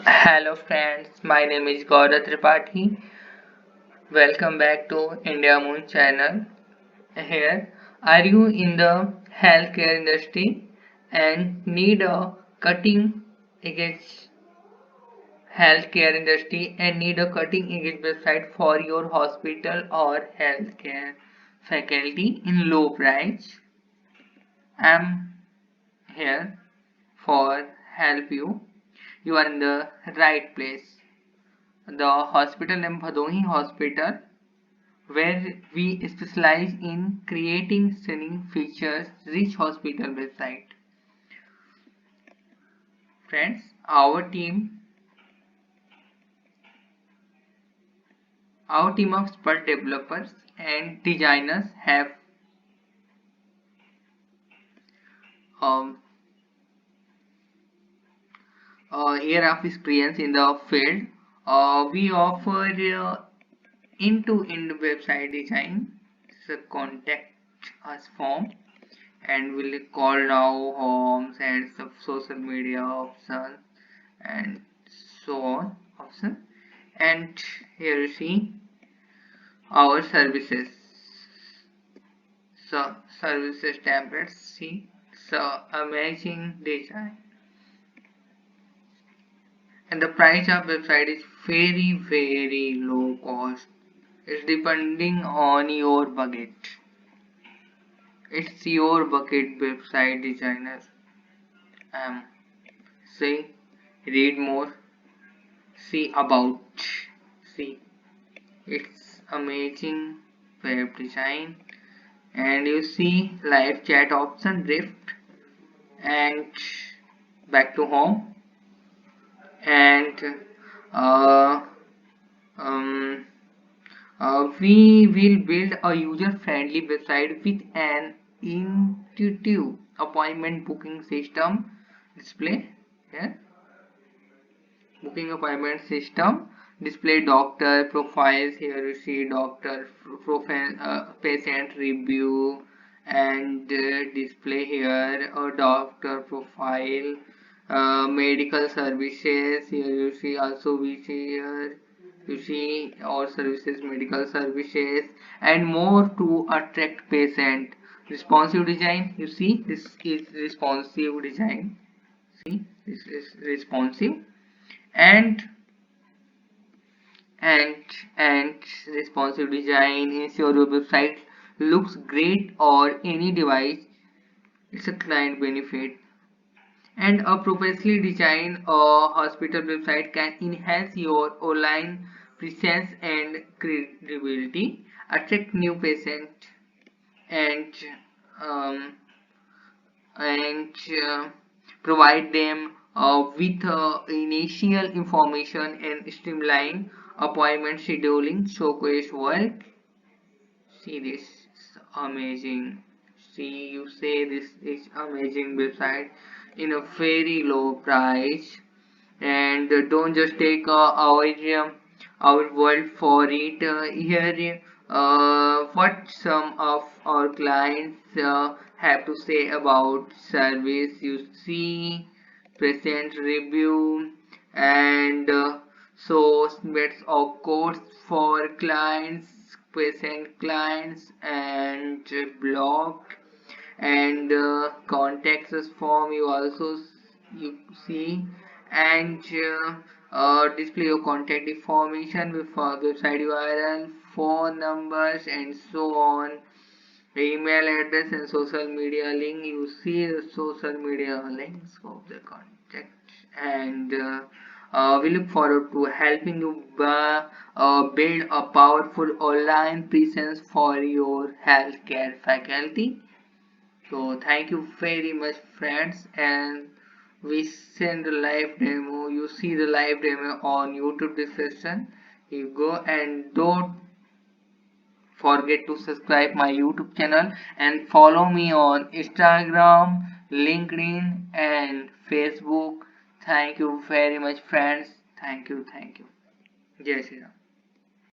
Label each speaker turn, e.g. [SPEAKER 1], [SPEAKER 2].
[SPEAKER 1] Hello friends, my name is Gaurav Tripathi. Welcome back to Indiamoon channel. Here, are you in the healthcare industry and need a cutting edge website for your hospital or healthcare faculty in low price? I'm here for help you. You are in the right place. The hospital name Bhadohi Hospital, where we specialize in creating stunning features rich hospital website. Friends, our team of expert developers and designers have um, a year of experience in the field. We offer end-to-end website design. So contact us form and we'll call now homes and social media options and so on option. And here you see our services, so services templates. See, so amazing design, and the price of website is very low cost. It's depending on your budget. It's your bucket website designer. Say, read more, see about, see, it's amazing web design. And you see live chat option, drift, and back to home. And uh, um, we will build a user-friendly website with an intuitive appointment booking system. Display here, booking appointment system. Display doctor profiles. Here you see doctor profile, patient review, and display here a doctor profile. Medical services. Here you see also we see here you see our services, medical services, and more to attract patient. Responsive design. You see this is responsive design. See, this is responsive, and and and responsive design ensure your website looks great on any device. It's a client benefit. And a professionally designed hospital website can enhance your online presence and credibility, attract new patients, and um, and provide them with initial information and streamline appointment scheduling. Showcase work. See this is amazing. See, you say this is amazing website in a very low price. And don't just take our word for it. Here what some of our clients have to say about service. You see present review, and so snippets of codes for clients, present clients, and blog, and contact us form. You also you see, and display your contact information with website URL, phone numbers, and so on, email address, and social media link. You see the social media links of the contact. And we look forward to helping you build a powerful online presence for your healthcare faculty. So thank you very much friends, and we send the live demo. You see the live demo on YouTube description. You go, and don't forget to subscribe my YouTube channel and follow me on Instagram, LinkedIn, and Facebook. Thank you very much friends. Thank you. Jai Shri Ram.